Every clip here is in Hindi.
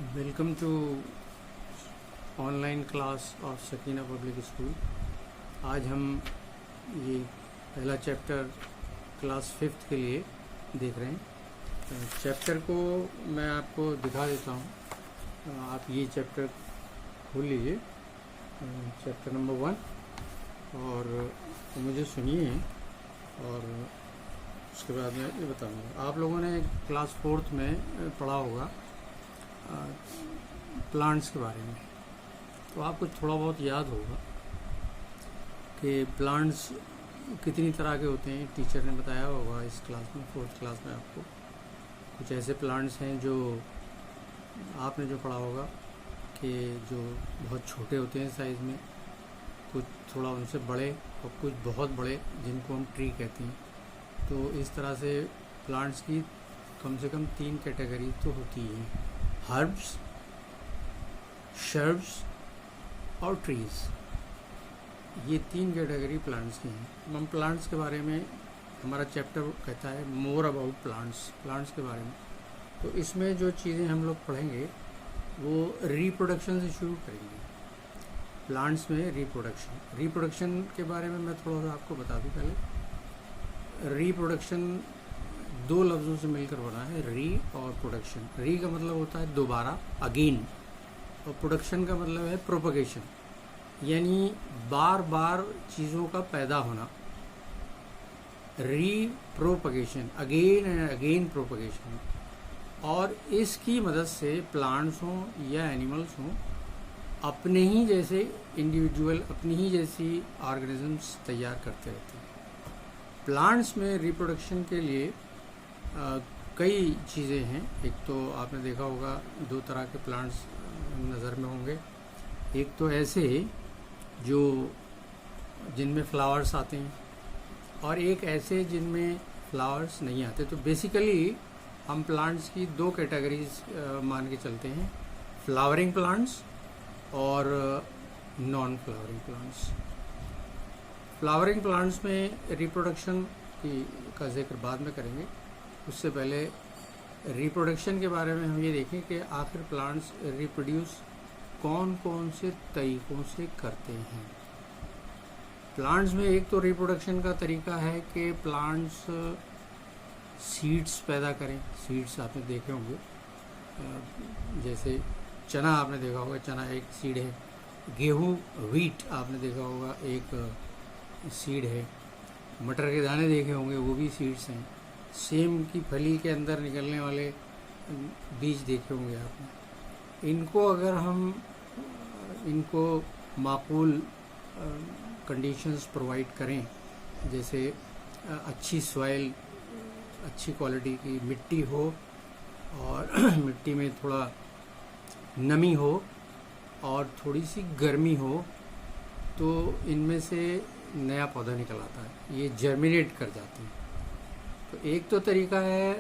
Welcome to online class of Sakina public school. आज हम ये पहला चैप्टर क्लास 5th के लिए देख रहे हैं। चैप्टर को मैं आपको दिखा देता हूँ। आप ये चैप्टर खोल लीजिए, चैप्टर नंबर 1, और मुझे सुनिए और उसके बाद मैं ये बताऊँगा। आप लोगों ने क्लास 4th में पढ़ा होगा प्लांट्स के बारे में, तो आपको थोड़ा बहुत याद होगा कि प्लांट्स कितनी तरह के होते हैं। टीचर ने बताया होगा इस क्लास में, 4th क्लास में आपको कुछ ऐसे प्लांट्स हैं जो आपने जो पढ़ा होगा कि जो बहुत छोटे होते हैं साइज़ में, कुछ थोड़ा उनसे बड़े और कुछ बहुत बड़े जिनको हम ट्री कहते हैं। तो इस तरह से प्लांट्स की कम से कम 3 कैटेगरी तो होती हैं: हर्ब्स, शर्ब्स और ट्रीज़। ये 3 कैटेगरी प्लांट्स की हैं। हम प्लांट्स के बारे में, हमारा चैप्टर कहता है मोर अबाउट प्लांट्स के बारे में। तो इसमें जो चीज़ें हम लोग पढ़ेंगे वो रिप्रोडक्शन से शुरू करेंगे। प्लांट्स में रिप्रोडक्शन के बारे में मैं थोड़ा सा आपको बता दूं। पहले रिप्रोडक्शन 2 लफ्ज़ों से मिलकर बना है, री और प्रोडक्शन। री का मतलब होता है दोबारा, अगेन, और प्रोडक्शन का मतलब है प्रोपगेशन, यानी बार बार चीज़ों का पैदा होना। री propagation, again and again propagation. और इसकी मदद से प्लांट्स हों या एनिमल्स हों, अपने ही जैसे इंडिविजुअल, अपनी ही जैसी ऑर्गेनिजम्स तैयार करते रहते हैं। प्लांट्स में रिप्रोडक्शन के लिए कई चीज़ें हैं। एक तो आपने देखा होगा 2 तरह के प्लांट्स नज़र में होंगे। एक तो ऐसे जो जिनमें फ्लावर्स आते हैं, और एक ऐसे जिनमें फ्लावर्स नहीं आते। तो बेसिकली हम प्लांट्स की 2 कैटेगरीज मान के चलते हैं: फ्लावरिंग प्लांट्स और non flowering plants. Flowering plants में रिप्रोडक्शन का जिक्र बाद में करेंगे। उससे पहले रिप्रोडक्शन के बारे में हम ये देखें कि आखिर प्लांट्स रिप्रोड्यूस कौन कौन से तरीक़ों से करते हैं। प्लांट्स में एक तो रिप्रोडक्शन का तरीका है कि प्लांट्स सीड्स पैदा करें। सीड्स आपने देखे होंगे, जैसे चना आपने देखा होगा, चना एक सीड है। गेहूँ, व्हीट आपने देखा होगा, एक सीड है। मटर के दाने देखे होंगे, वो भी सीड्स हैं। सेम की फली के अंदर निकलने वाले बीज देखे होंगे आपने। इनको अगर हम इनको माकूल कंडीशंस प्रोवाइड करें, जैसे अच्छी सॉइल, अच्छी क्वालिटी की मिट्टी हो, और मिट्टी में थोड़ा नमी हो और थोड़ी सी गर्मी हो, तो इनमें से नया पौधा निकल आता है, ये जर्मिनेट कर जाते हैं। तो एक तो तरीका है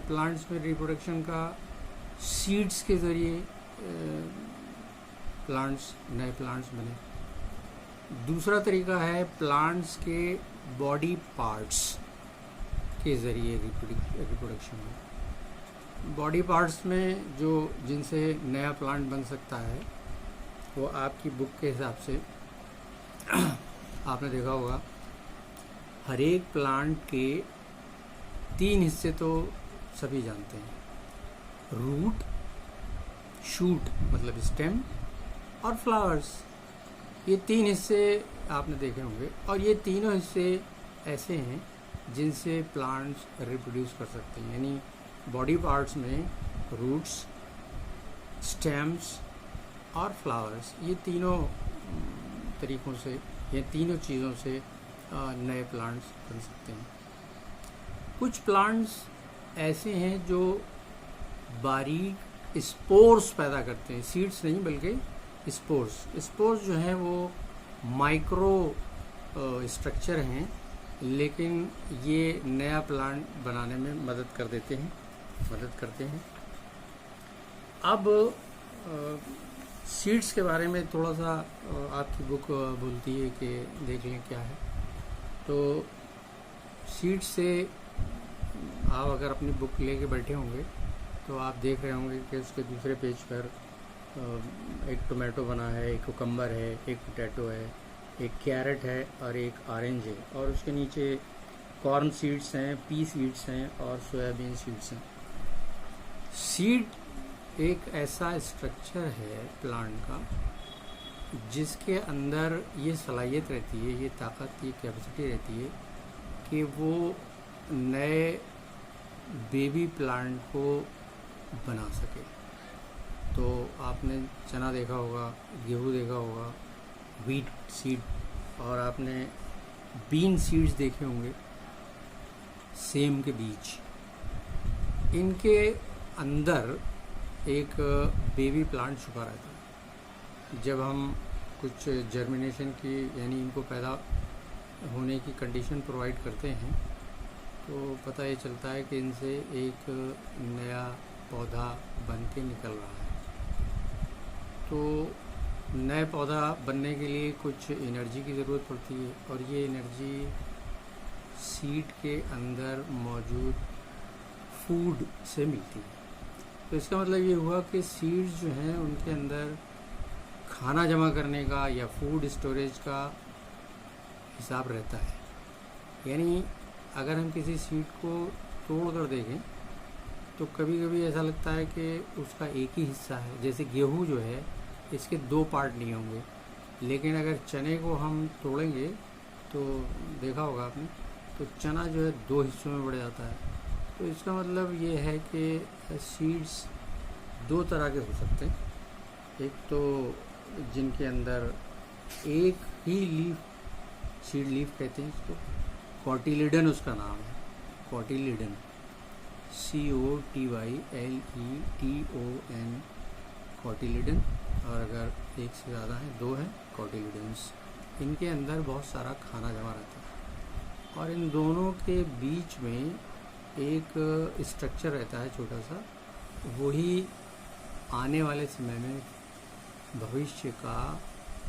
प्लांट्स में रिप्रोडक्शन का, सीड्स के ज़रिए नए प्लांट्स बने। दूसरा तरीका है प्लांट्स के बॉडी पार्ट्स के ज़रिए रिप्रोडक्शन में। बॉडी पार्ट्स में जो जिनसे नया प्लांट बन सकता है, वो आपकी बुक के हिसाब से आपने देखा होगा, हर एक प्लांट के 3 हिस्से तो सभी जानते हैं: रूट, शूट मतलब स्टेम, और फ्लावर्स। ये 3 हिस्से आपने देखे होंगे, और ये तीनों हिस्से ऐसे हैं जिनसे प्लांट्स रिप्रोड्यूस कर सकते हैं। यानी बॉडी पार्ट्स में रूट्स, स्टेम्स और फ्लावर्स, ये तीनों तरीक़ों से, ये तीनों चीज़ों से नए प्लांट्स बन सकते हैं। कुछ प्लांट्स ऐसे हैं जो बारीक स्पोर्स पैदा करते हैं, सीड्स नहीं बल्कि स्पोर्स जो हैं वो माइक्रो स्ट्रक्चर हैं, लेकिन ये नया प्लांट बनाने में मदद करते हैं। अब सीड्स के बारे में थोड़ा सा आपकी बुक बोलती है कि देख लें क्या है। तो सीड्स से आप अगर अपनी बुक लेके बैठे होंगे तो आप देख रहे होंगे कि उसके दूसरे पेज पर एक टोमेटो बना है, एक कुकम्बर है, एक पोटैटो है, एक कैरेट है और एक ऑरेंज है, और उसके नीचे कॉर्न सीड्स हैं, पी सीड्स हैं और सोयाबीन सीड्स हैं। सीड एक ऐसा स्ट्रक्चर है प्लांट का जिसके अंदर ये सलाहियत रहती है, ये ताकत, ये कैपेसिटी रहती है कि वो नए बेबी प्लांट को बना सके। तो आपने चना देखा होगा, गेहूँ देखा होगा, व्हीट सीड, और आपने बीन सीड्स देखे होंगे, सेम के बीज। इनके अंदर एक बेबी प्लांट छुपा रहता है। जब हम कुछ जर्मिनेशन की यानी इनको पैदा होने की कंडीशन प्रोवाइड करते हैं तो पता ये चलता है कि इनसे एक नया पौधा बन के निकल रहा है। तो नए पौधा बनने के लिए कुछ एनर्जी की ज़रूरत पड़ती है, और ये एनर्जी सीड के अंदर मौजूद फूड से मिलती है। तो इसका मतलब ये हुआ कि सीड्स जो हैं उनके अंदर खाना जमा करने का या फूड स्टोरेज का हिसाब रहता है। यानी अगर हम किसी सीड को तोड़ कर देखें तो कभी कभी ऐसा लगता है कि उसका एक ही हिस्सा है। जैसे गेहूँ जो है इसके दो पार्ट नहीं होंगे, लेकिन अगर चने को हम तोड़ेंगे तो देखा होगा आपने, तो चना जो है दो हिस्सों में बढ़ जाता है। तो इसका मतलब ये है कि सीड्स दो तरह के हो सकते हैं। एक तो जिनके अंदर एक ही लीफ, सीड लीफ कहते हैं इसको, कॉटिलिडन उसका नाम है, कॉटिलिडन, COTYLETON, कॉटिलिडन। और अगर एक से ज़्यादा है, दो हैं कॉटिलिडन्स, इनके अंदर बहुत सारा खाना जमा रहता है, और इन दोनों के बीच में एक स्ट्रक्चर रहता है छोटा सा। वही आने वाले समय में भविष्य का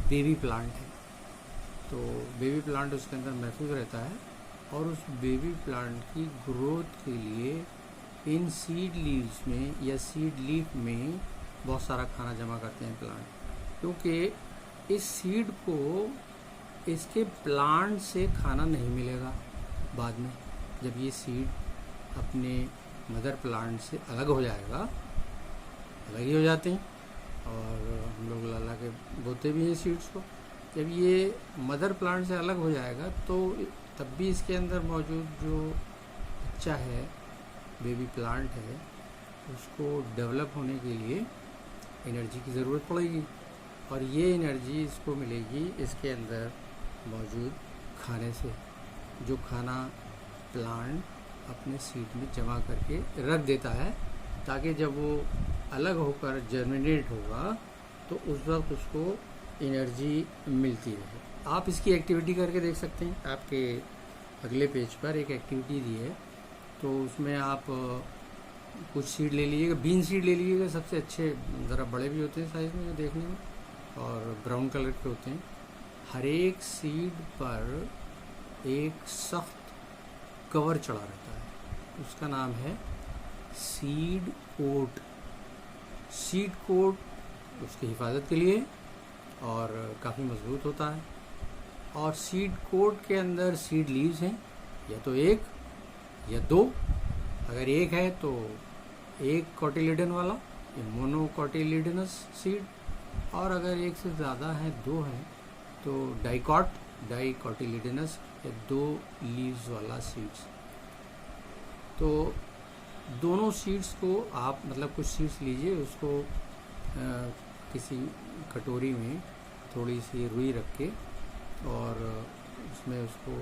बेबी प्लांट है। तो बेबी प्लांट उसके अंदर महफूज रहता है, और उस बेबी प्लांट की ग्रोथ के लिए इन सीड लीव्स में या सीड लीफ में बहुत सारा खाना जमा करते हैं प्लांट, क्योंकि इस सीड को इसके प्लांट से खाना नहीं मिलेगा। बाद में जब ये सीड अपने मदर प्लांट से अलग हो जाएगा, अलग ही हो जाते हैं, और हम लोग ला के बोते भी हैं सीड्स को। जब ये मदर प्लांट से अलग हो जाएगा तो तब भी इसके अंदर मौजूद जो बच्चा है, बेबी प्लांट है, उसको डेवलप होने के लिए एनर्जी की ज़रूरत पड़ेगी, और ये एनर्जी इसको मिलेगी इसके अंदर मौजूद खाने से, जो खाना प्लांट अपने सीड में जमा करके रख देता है, ताकि जब वो अलग होकर जर्मिनेट होगा तो उस वक्त उसको एनर्जी मिलती रहे। आप इसकी एक्टिविटी करके देख सकते हैं। आपके अगले पेज पर एक एक्टिविटी दी है, तो उसमें आप कुछ सीड ले लीजिएगा, बीन सीड ले लीजिएगा, सबसे अच्छे, ज़रा बड़े भी होते हैं साइज़ में, देखने में, और ब्राउन कलर के होते हैं। हर एक सीड पर एक सख्त कवर चढ़ा रहता है, उसका नाम है सीड कोट। सीड कोट उसकी हिफाजत के लिए और काफ़ी मजबूत होता है। और सीड कोट के अंदर सीड लीव्स हैं, या तो एक या दो। अगर एक है तो एक कॉटिलिडन वाला, ये मोनोकॉटिलिडनस सीड, और अगर एक से ज़्यादा है, दो हैं, तो डाइकॉटिलिडनस या दो लीव्स वाला सीड्स। तो दोनों सीड्स को आप, मतलब कुछ सीड्स लीजिए, उसको किसी कटोरी में थोड़ी सी रुई रख के और उसमें उसको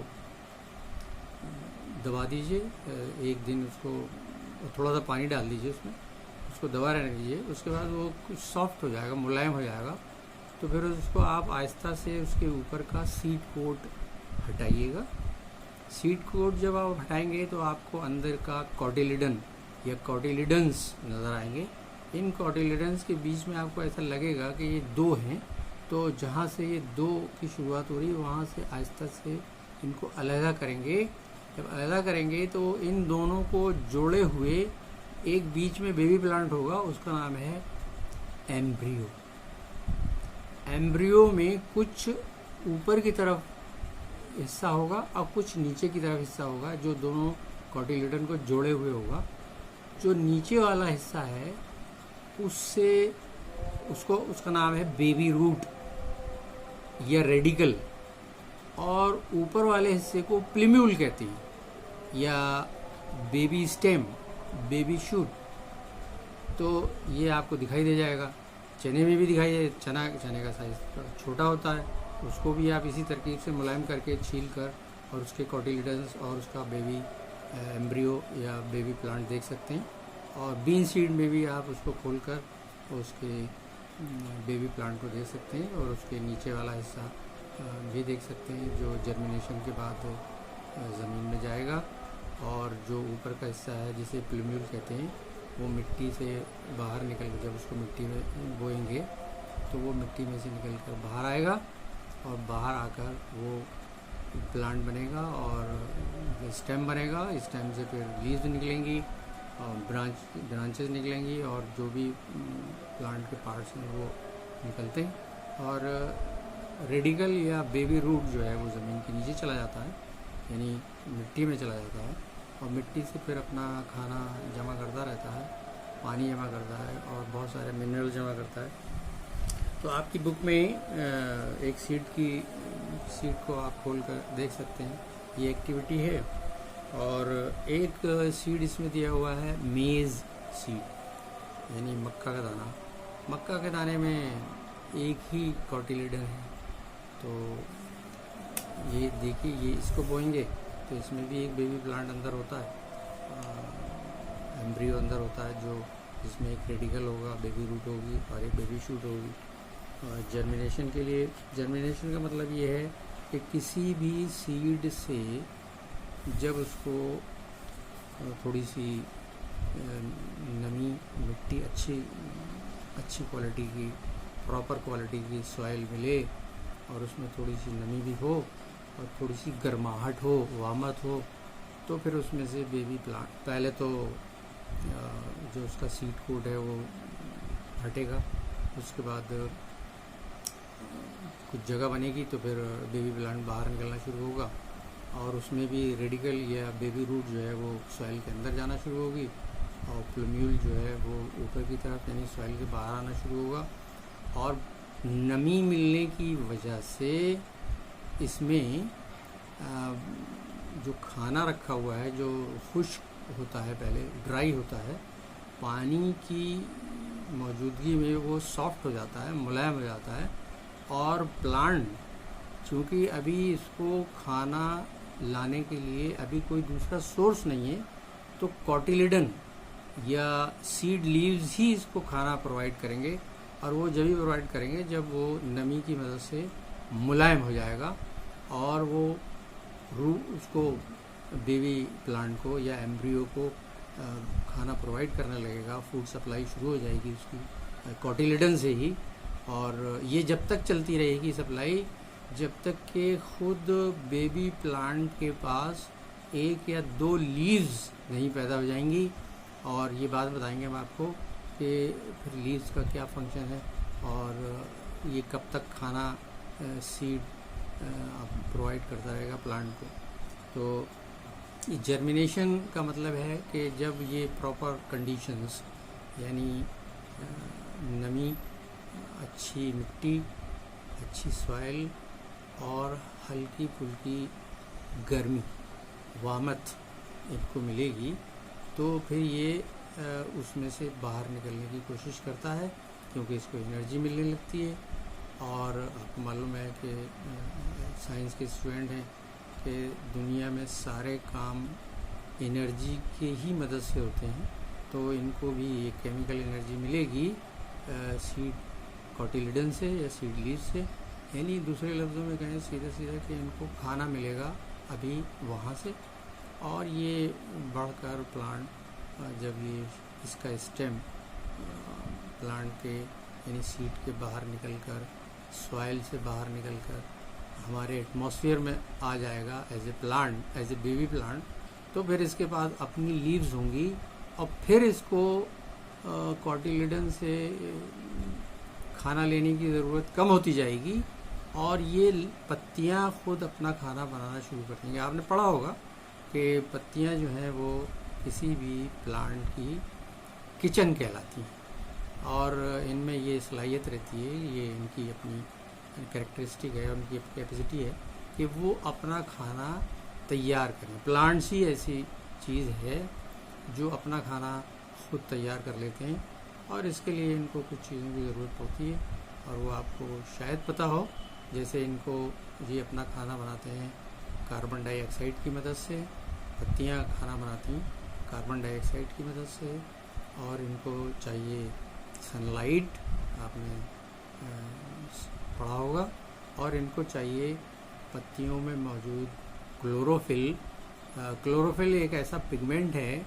दबा दीजिए। एक दिन उसको थोड़ा सा पानी डाल दीजिए, उसको दबा रहने दीजिए। उसके बाद वो कुछ सॉफ्ट हो जाएगा, मुलायम हो जाएगा, तो फिर उसको आप आहिस्ता से उसके ऊपर का सीड कोट हटाइएगा। सीड कोट जब आप हटाएंगे तो आपको अंदर का कॉटिलिडन या कॉटिलिडन्स नज़र आएंगे। इन कॉटिलिडन्स के बीच में आपको ऐसा लगेगा कि ये दो हैं, तो जहाँ से ये दो की शुरुआत हो रही है वहाँ से आहिस्ता से इनको अलहदा करेंगे। जब अलहदा करेंगे तो इन दोनों को जोड़े हुए एक बीच में बेबी प्लांट होगा, उसका नाम है एम्ब्रियो। एम्ब्रियो में कुछ ऊपर की तरफ हिस्सा होगा और कुछ नीचे की तरफ हिस्सा होगा, जो दोनों कॉटिलिडन को जोड़े हुए होगा। जो नीचे वाला हिस्सा है उससे उसका नाम है बेबी रूट या रेडिकल, और ऊपर वाले हिस्से को प्लिम्यूल कहते हैं या बेबी स्टेम, बेबी शूट। तो ये आपको दिखाई दे जाएगा, चने में भी दिखाई दे। चने का साइज छोटा होता है, उसको भी आप इसी तरकीब से मुलायम करके छील कर और उसके कॉटिलिडन्स और उसका बेबी एम्ब्रियो या बेबी प्लांट देख सकते हैं। और बीन सीड में भी आप उसको खोलकर उसके बेबी प्लांट को देख सकते हैं, और उसके नीचे वाला हिस्सा भी देख सकते हैं जो जर्मिनेशन के बाद ज़मीन में जाएगा। और जो ऊपर का हिस्सा है जिसे प्लूम्यूल कहते हैं, वो मिट्टी से बाहर निकल कर, जब उसको मिट्टी में बोएंगे तो वो मिट्टी में से निकल कर बाहर आएगा, और बाहर आकर वो प्लांट बनेगा और स्टेम बनेगा। स्टेम से फिर लीव्स निकलेंगी और ब्रांचेस निकलेंगी, और जो भी प्लांट के पार्ट्स हैं वो निकलते हैं। और रेडिकल या बेबी रूट जो है वो ज़मीन के नीचे चला जाता है, यानी मिट्टी में चला जाता है, और मिट्टी से फिर अपना खाना जमा करता रहता है, पानी जमा करता है और बहुत सारे मिनरल जमा करता है। तो आपकी बुक में एक सीड को आप खोल कर देख सकते हैं, ये एक्टिविटी है। और एक सीड इसमें दिया हुआ है मेज़ सीड, यानी मक्का का दाना। मक्का के दाने में एक ही कॉटिलिडन है, तो ये देखिए, ये इसको बोएंगे तो इसमें भी एक बेबी प्लांट अंदर होता है, एम्ब्रियो अंदर होता है, जो जिसमें एक रेडिकल होगा, बेबी रूट होगी और एक बेबी शूट होगी। जर्मिनेशन के लिए, जर्मिनेशन का मतलब ये है कि किसी भी सीड से जब उसको थोड़ी सी नमी, मिट्टी अच्छी क्वालिटी की, प्रॉपर क्वालिटी की सॉइल मिले, और उसमें थोड़ी सी नमी भी हो और थोड़ी सी गर्माहट हो, वामत हो, तो फिर उसमें से बेबी प्लांट, पहले तो जो उसका सीड कोट है वो हटेगा, उसके बाद कुछ जगह बनेगी, तो फिर बेबी प्लांट बाहर निकलना शुरू होगा, और उसमें भी रेडिकल या बेबी रूट जो है वो सॉइल के अंदर जाना शुरू होगी, और प्लूम्यूल जो है वो ऊपर की तरफ यानी सॉइल के बाहर आना शुरू होगा। और नमी मिलने की वजह से इसमें जो खाना रखा हुआ है, जो खुश्क होता है, पहले ड्राई होता है, पानी की मौजूदगी में वो सॉफ्ट हो जाता है, मुलायम हो जाता है। और प्लांट चूँकि अभी इसको खाना लाने के लिए अभी कोई दूसरा सोर्स नहीं है, तो कॉटिलिडन या सीड लीव्स ही इसको खाना प्रोवाइड करेंगे, और वो जब भी प्रोवाइड करेंगे जब वो नमी की मदद से मुलायम हो जाएगा, और वो उसको बेबी प्लांट को या एम्ब्रियो को खाना प्रोवाइड करने लगेगा, फूड सप्लाई शुरू हो जाएगी उसकी कॉटिलिडन से ही। और ये जब तक चलती रहेगी सप्लाई, जब तक कि खुद बेबी प्लांट के पास एक या दो लीव्स नहीं पैदा हो जाएंगी। और ये बात बताएंगे हम आपको कि फिर लीव्स का क्या फंक्शन है, और ये कब तक खाना सीड प्रोवाइड करता रहेगा प्लांट को। तो जर्मिनेशन का मतलब है कि जब ये प्रॉपर कंडीशंस, यानी नमी, अच्छी मिट्टी, अच्छी सॉइल और हल्की फुल्की गर्मी, वामत इनको मिलेगी, तो फिर ये उसमें से बाहर निकलने की कोशिश करता है, क्योंकि इसको एनर्जी मिलने लगती है। और आपको मालूम है कि साइंस के स्टूडेंट हैं कि दुनिया में सारे काम एनर्जी के ही मदद से होते हैं, तो इनको भी एक केमिकल एनर्जी मिलेगी सीड कॉटिलिडन से या सीड लीव से। यानी दूसरे लफ्ज़ों में कहें सीधा कि इनको खाना मिलेगा अभी वहाँ से, और ये बढ़कर प्लांट जब ये इसका स्टेम प्लांट के यानी सीड के बाहर निकलकर, सॉइल से बाहर निकलकर हमारे एटमॉस्फेयर में आ जाएगा as a plant, as a baby plant, तो फिर इसके पास अपनी लीव्स होंगी, और फिर इसको कॉटिलिडन से खाना लेने की ज़रूरत कम होती जाएगी और ये पत्तियां खुद अपना खाना बनाना शुरू कर देंगे। आपने पढ़ा होगा कि पत्तियां जो हैं वो किसी भी प्लांट की किचन कहलाती हैं और इनमें ये सलाहियत रहती है, ये इनकी अपनी कैरेक्टरिस्टिक है, उनकी कैपेसिटी है कि वो अपना खाना तैयार करें। प्लांट्स ही ऐसी चीज़ है जो अपना खाना खुद तैयार कर लेते हैं और इसके लिए इनको कुछ चीज़ों की ज़रूरत पड़ती है और वो आपको शायद पता हो। जैसे इनको ये अपना खाना बनाते हैं कार्बन डाइऑक्साइड की मदद से, पत्तियां खाना बनाती हैं कार्बन डाइऑक्साइड की मदद से, और इनको चाहिए सनलाइट, आपने पढ़ा होगा, और इनको चाहिए पत्तियों में मौजूद क्लोरोफिल। क्लोरोफिल एक ऐसा पिगमेंट है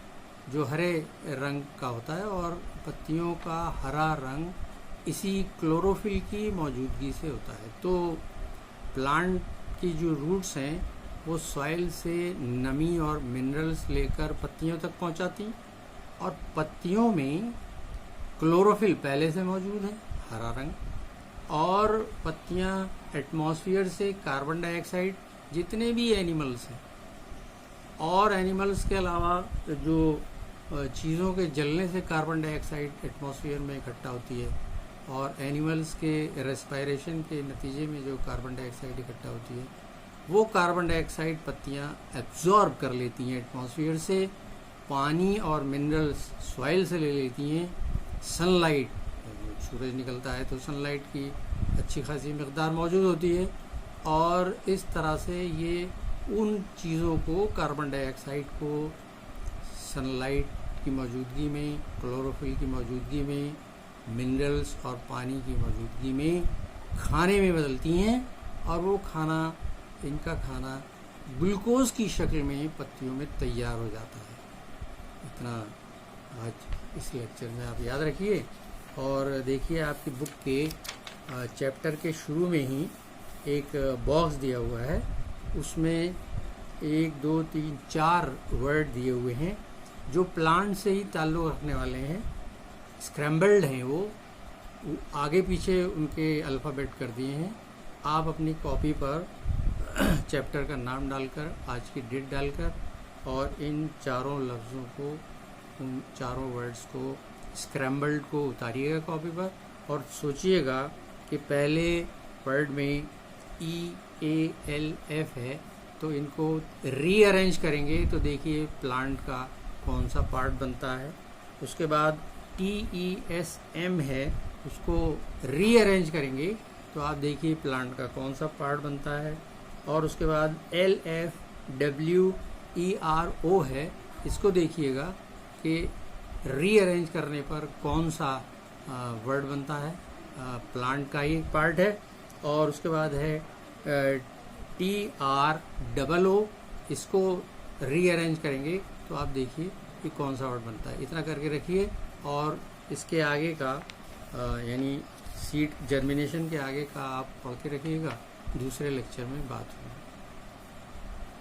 जो हरे रंग का होता है और पत्तियों का हरा रंग इसी क्लोरोफिल की मौजूदगी से होता है। तो प्लांट की जो रूट्स हैं वो सॉइल से नमी और मिनरल्स लेकर पत्तियों तक पहुंचाती और पत्तियों में क्लोरोफिल पहले से मौजूद है, हरा रंग, और पत्तियां एटमॉस्फेयर से कार्बन डाइऑक्साइड, जितने भी एनिमल्स हैं और एनिमल्स के अलावा जो चीज़ों के जलने से कार्बन डाइऑक्साइड एटमॉस्फेयर में इकट्ठा होती है और एनिमल्स के रेस्पायरेशन के नतीजे में जो कार्बन डाइऑक्साइड इकट्ठा होती है वो कार्बन डाइऑक्साइड पत्तियां एब्जॉर्ब कर लेती हैं एटमॉस्फेयर से, पानी और मिनरल्स सॉइल से ले लेती हैं, सनलाइट, सूरज निकलता है तो सनलाइट की अच्छी खासी मिक़दार मौजूद होती है और इस तरह से ये उन चीज़ों को, कार्बन डाइऑक्साइड को सनलाइट की मौजूदगी में, क्लोरोफिल की मौजूदगी में, मिनरल्स और पानी की मौजूदगी में खाने में बदलती हैं और वो खाना, इनका खाना ग्लूकोज की शक्ल में पत्तियों में तैयार हो जाता है। इतना आज इस लेक्चर में आप याद रखिए। और देखिए आपकी बुक के चैप्टर के शुरू में ही एक बॉक्स दिया हुआ है, उसमें 1 2 3 4 वर्ड दिए हुए हैं जो प्लांट से ही ताल्लुक़ रखने वाले हैं, स्क्रैम्बल्ड हैं, वो आगे पीछे उनके अल्फ़ाबेट कर दिए हैं। आप अपनी कॉपी पर चैप्टर का नाम डालकर, आज की डेट डालकर और इन चारों लफ्ज़ों को, उन चारों वर्ड्स को, स्क्रैम्बल्ड को उतारिएगा कॉपी पर और सोचिएगा कि पहले वर्ड में EALF है तो इनको रीअरेंज करेंगे तो देखिए प्लांट का कौन सा पार्ट बनता है। उसके बाद TESM है, उसको रीअरेंज करेंगे तो आप देखिए प्लांट का कौन सा पार्ट बनता है। और उसके बाद LFWERO है, इसको देखिएगा कि रीअरेंज करने पर कौन सा वर्ड बनता है, प्लांट का ही पार्ट है। और उसके बाद है TROO, इसको रीअरेंज करेंगे तो आप देखिए कि कौन सा वर्ड बनता है। इतना करके रखिए और इसके आगे का यानी सीड जर्मिनेशन के आगे का आप पढ़ के रखिएगा। दूसरे लेक्चर में बात होगी।